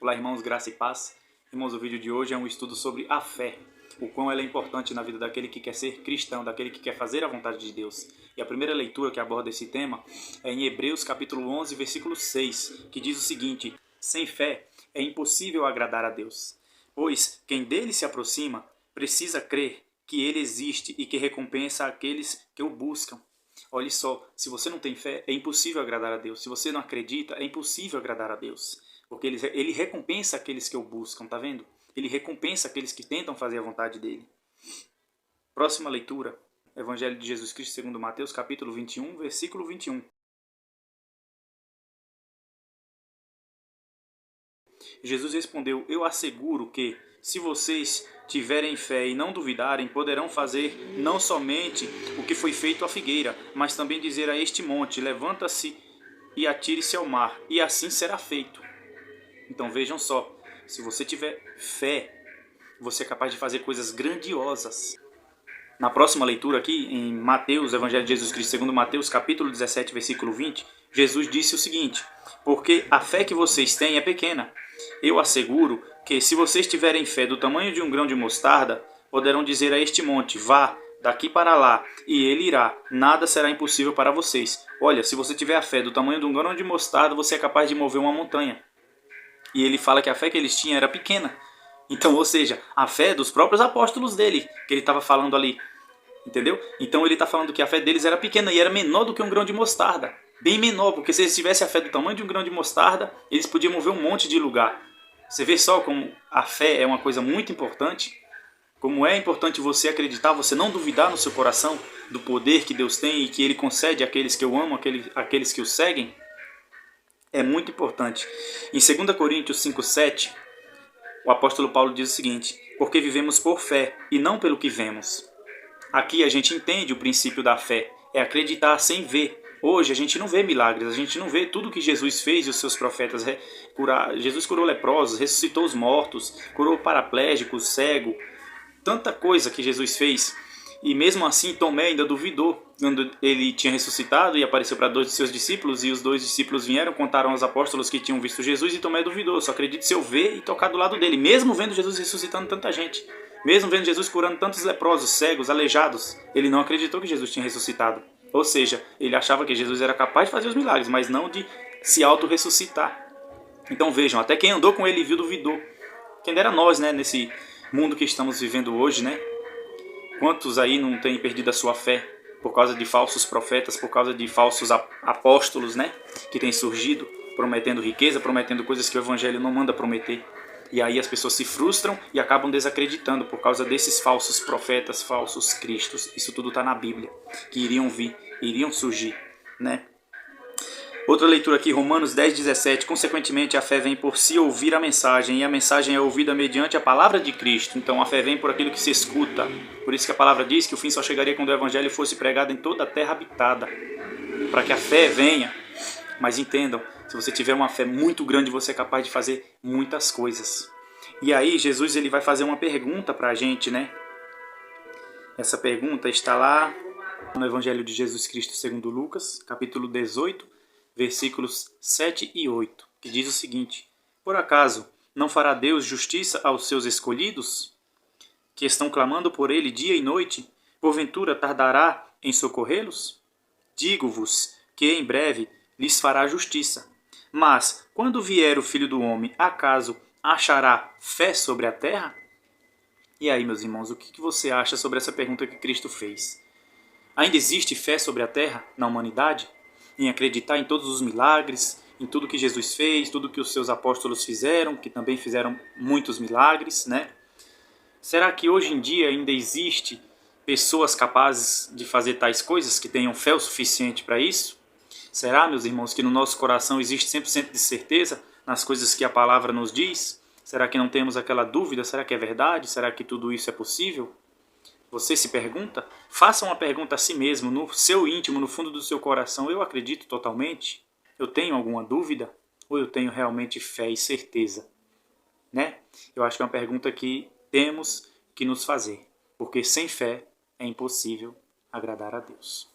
Olá, irmãos, graça e paz. Irmãos, o vídeo de hoje é um estudo sobre a fé, o quão ela é importante na vida daquele que quer ser cristão, daquele que quer fazer a vontade de Deus. E a primeira leitura que aborda esse tema é em Hebreus capítulo 11, versículo 6, que diz o seguinte: sem fé é impossível agradar a Deus, pois quem dele se aproxima precisa crer que ele existe e que recompensa aqueles que o buscam. Olhe só, se você não tem fé, é impossível agradar a Deus. Se você não acredita, é impossível agradar a Deus. Porque ele recompensa aqueles que o buscam, tá vendo? Ele recompensa aqueles que tentam fazer a vontade dele. Próxima leitura, Evangelho de Jesus Cristo segundo Mateus, capítulo 21, versículo 21. Jesus respondeu: eu asseguro que, se vocês tiverem fé e não duvidarem, poderão fazer não somente o que foi feito à figueira, mas também dizer a este monte: levanta-se e atire-se ao mar, e assim será feito. Então vejam só, se você tiver fé, você é capaz de fazer coisas grandiosas. Na próxima leitura aqui, em Mateus, Evangelho de Jesus Cristo segundo Mateus, capítulo 17, versículo 20, Jesus disse o seguinte: porque a fé que vocês têm é pequena. Eu asseguro que, se vocês tiverem fé do tamanho de um grão de mostarda, poderão dizer a este monte: vá daqui para lá, e ele irá. Nada será impossível para vocês. Olha, se você tiver a fé do tamanho de um grão de mostarda, você é capaz de mover uma montanha. E ele fala que a fé que eles tinham era pequena. Então, ou seja, a fé dos próprios apóstolos dele, que ele estava falando ali. Entendeu? Então ele está falando que a fé deles era pequena e era menor do que um grão de mostarda. Bem menor, porque se eles tivessem a fé do tamanho de um grão de mostarda, eles podiam mover um monte de lugar. Você vê só como a fé é uma coisa muito importante? Como é importante você acreditar, você não duvidar no seu coração do poder que Deus tem e que Ele concede àqueles que o amam, àqueles que o seguem? É muito importante. Em 2 Coríntios 5,7, o apóstolo Paulo diz o seguinte: porque vivemos por fé e não pelo que vemos. Aqui a gente entende o princípio da fé, é acreditar sem ver. Hoje a gente não vê milagres, a gente não vê tudo que Jesus fez e os seus profetas. Jesus curou leprosos, ressuscitou os mortos, curou paraplégicos, cego, tanta coisa que Jesus fez. E mesmo assim Tomé ainda duvidou quando ele tinha ressuscitado e apareceu para 2 de seus discípulos, e os 2 discípulos vieram, contaram aos apóstolos que tinham visto Jesus, e Tomé duvidou: só acredito se eu ver e tocar do lado dele, mesmo vendo Jesus ressuscitando tanta gente. Mesmo vendo Jesus curando tantos leprosos, cegos, aleijados, ele não acreditou que Jesus tinha ressuscitado. Ou seja, ele achava que Jesus era capaz de fazer os milagres, mas não de se auto-ressuscitar. Então vejam, até quem andou com ele e viu duvidou. Quem dera nós, né, nesse mundo que estamos vivendo hoje, né? Quantos aí não têm perdido a sua fé por causa de falsos profetas, por causa de falsos apóstolos, né? Que têm surgido, prometendo riqueza, prometendo coisas que o Evangelho não manda prometer. E aí as pessoas se frustram e acabam desacreditando por causa desses falsos profetas, falsos cristos. Isso tudo está na Bíblia, que iriam vir, iriam surgir, né? Outra leitura aqui, Romanos 10,17. Consequentemente, a fé vem por se ouvir a mensagem, e a mensagem é ouvida mediante a palavra de Cristo. Então a fé vem por aquilo que se escuta. Por isso que a palavra diz que o fim só chegaria quando o Evangelho fosse pregado em toda a terra habitada, para que a fé venha. Mas entendam, se você tiver uma fé muito grande, você é capaz de fazer muitas coisas. E aí Jesus ele vai fazer uma pergunta para a gente, né? Essa pergunta está lá no Evangelho de Jesus Cristo segundo Lucas, capítulo 18, versículos 7 e 8, que diz o seguinte: por acaso não fará Deus justiça aos seus escolhidos, que estão clamando por ele dia e noite? Porventura tardará em socorrê-los? Digo-vos que em breve lhes fará justiça. Mas, quando vier o Filho do Homem, acaso achará fé sobre a terra? E aí, meus irmãos, o que você acha sobre essa pergunta que Cristo fez? Ainda existe fé sobre a terra, na humanidade? Em acreditar em todos os milagres, em tudo que Jesus fez, tudo que os seus apóstolos fizeram, que também fizeram muitos milagres, né? Será que hoje em dia ainda existe pessoas capazes de fazer tais coisas, que tenham fé o suficiente para isso? Será, meus irmãos, que no nosso coração existe 100% de certeza nas coisas que a palavra nos diz? Será que não temos aquela dúvida? Será que é verdade? Será que tudo isso é possível? Você se pergunta? Faça uma pergunta a si mesmo, no seu íntimo, no fundo do seu coração: eu acredito totalmente? Eu tenho alguma dúvida? Ou eu tenho realmente fé e certeza? Né? Eu acho que é uma pergunta que temos que nos fazer, porque sem fé é impossível agradar a Deus.